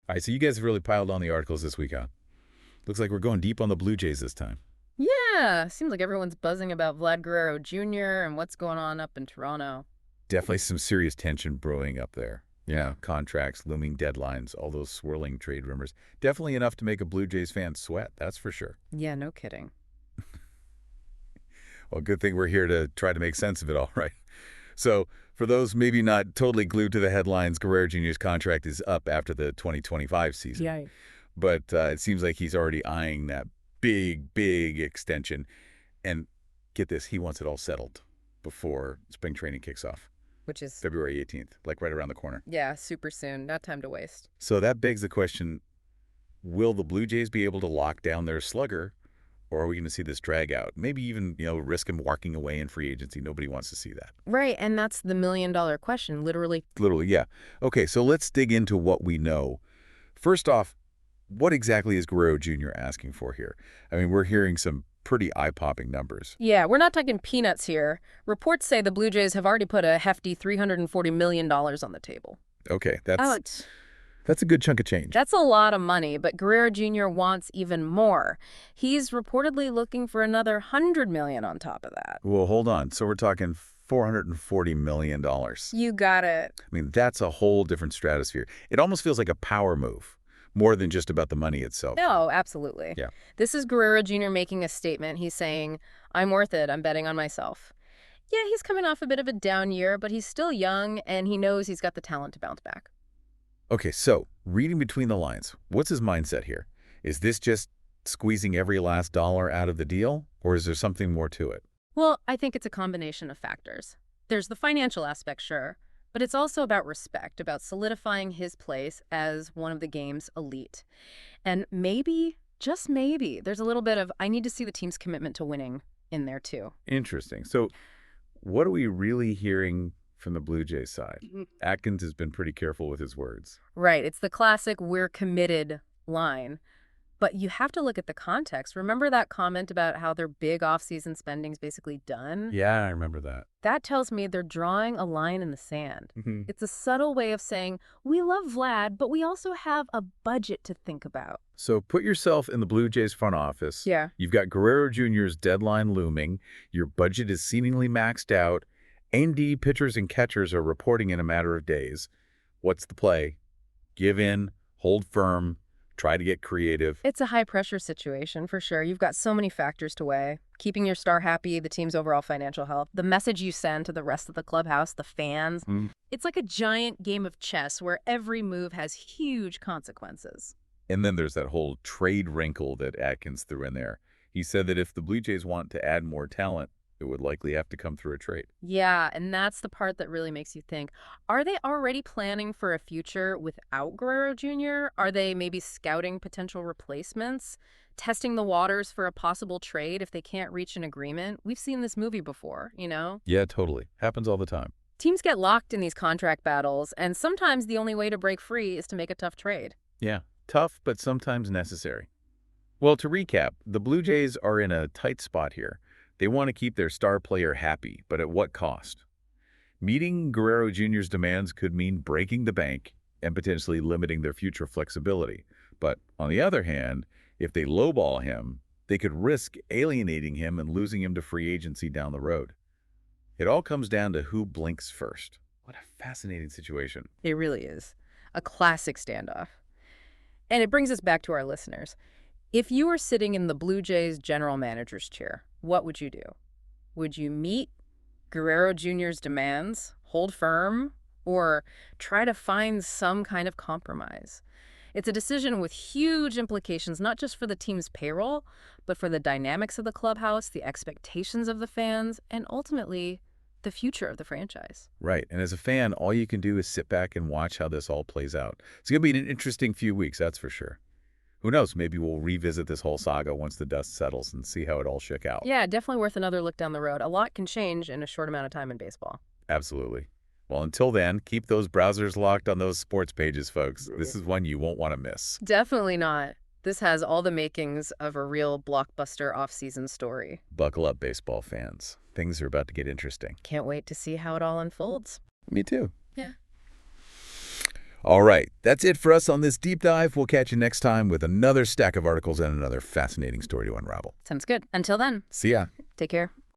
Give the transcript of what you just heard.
All right, so you guys have really piled on the articles this week, huh? Looks like we're going deep on the Blue Jays this time. Yeah, seems like everyone's buzzing about Vlad Guerrero Jr. and what's going on up in Toronto. Definitely some serious tension brewing up there. Yeah, contracts, looming deadlines, all those swirling trade rumors. Definitely enough to make a Blue Jays fan sweat, that's for sure. Yeah, no kidding. Well, good thing we're here to try to make sense of it all, right? So, for those maybe not totally glued to the headlines, Guerrero Jr.'s contract is up after the 2025 season. Yeah. But it seems like he's already eyeing that big extension. And get this, he wants it all settled before spring training kicks off. Which is, February 18th, like right around the corner. yeah, super soon. Not time to waste. So that begs the question, will the Blue Jays be able to lock down their slugger, or are we going to see this drag out? Maybe even, risk him walking away in free agency. Nobody wants to see that. Right, and that's the million-dollar question, literally. Literally, yeah. Okay, so let's dig into what we know. First off, what exactly is Guerrero Jr. asking for here? I mean, we're hearing some pretty eye-popping numbers. Yeah, we're not talking peanuts here. Reports say the Blue Jays have already put a hefty $340 million on the table. Okay, that's Alex, a good chunk of change. that's a lot of money, but Guerrero Jr. wants even more. He's reportedly looking for another $100 million on top of that. Well, hold on. So we're talking $440 million. You got it. I mean, that's a whole different stratosphere. It almost feels like a power move, more than just about the money itself. No, absolutely. Yeah. This is Guerrero Jr. making a statement. He's saying, I'm worth it. I'm betting on myself. Yeah, he's coming off a bit of a down year, but he's still young, and he knows he's got the talent to bounce back. Okay, so reading between the lines, what's his mindset here? Is this just squeezing every last dollar out of the deal, or is there something more to it? Well, I think it's a combination of factors. There's the financial aspect, sure, but it's also about respect, about solidifying his place as one of the game's elite. And maybe, just maybe, there's a little bit of, I need to see the team's commitment to winning in there too. Interesting. So what are we really hearing from the Blue Jays side? Atkins has been pretty careful with his words. Right, it's the classic "we're committed" line. But you have to look at the context. Remember that comment about how their big off-season spending's basically done? Yeah, I remember that. That tells me they're drawing a line in the sand. Mhm. It's a subtle way of saying, we love Vlad, but we also have a budget to think about. So put yourself in the Blue Jays front office. Yeah. You've got Guerrero Jr.'s deadline looming. Your budget is seemingly maxed out. A&D pitchers and catchers are reporting in a matter of days. What's the play? Give in, hold firm, try to get creative. It's a high-pressure situation, for sure. You've got so many factors to weigh. Keeping your star happy, the team's overall financial health, the message you send to the rest of the clubhouse, the fans. It's like a giant game of chess where every move has huge consequences. And then there's that whole trade wrinkle that Atkins threw in there. He said that if the Blue Jays want to add more talent, it would likely have to come through a trade. Yeah, and that's the part that really makes you think, are they already planning for a future without Guerrero Jr.? Are they maybe scouting potential replacements, testing the waters for a possible trade if they can't reach an agreement? We've seen this movie before, you know? Yeah, totally. Happens all the time. Teams get locked in these contract battles, and sometimes the only way to break free is to make a tough trade. Yeah, tough, but sometimes necessary. Well, to recap, the Blue Jays are in a tight spot here. They want to keep their star player happy, but at what cost? Meeting Guerrero Jr.'s demands could mean breaking the bank and potentially limiting their future flexibility. But on the other hand, if they lowball him, they could risk alienating him and losing him to free agency down the road. It all comes down to who blinks first. What a fascinating situation. It really is. A classic standoff. And it brings us back to our listeners. If you were sitting in the Blue Jays general manager's chair, what would you do? Would you meet Guerrero Jr.'s demands, hold firm, or try to find some kind of compromise? It's a decision with huge implications, not just for the team's payroll, but for the dynamics of the clubhouse, the expectations of the fans, and ultimately, the future of the franchise. Right. And as a fan, all you can do is sit back and watch how this all plays out. It's going to be an interesting few weeks, that's for sure. Who knows? Maybe we'll revisit this whole saga once the dust settles and see how it all shook out. Yeah, definitely worth another look down the road. A lot can change in a short amount of time in baseball. Absolutely. Well, until then, keep those browsers locked on those sports pages, folks. This is one you won't want to miss. Definitely not. This has all the makings of a real blockbuster off-season story. Buckle up, baseball fans. Things are about to get interesting. Can't wait to see how it all unfolds. Me too. Yeah. All right, that's it for us on this deep dive. We'll catch you next time with another stack of articles and another fascinating story to unravel. Sounds good. Until then, See ya. take care.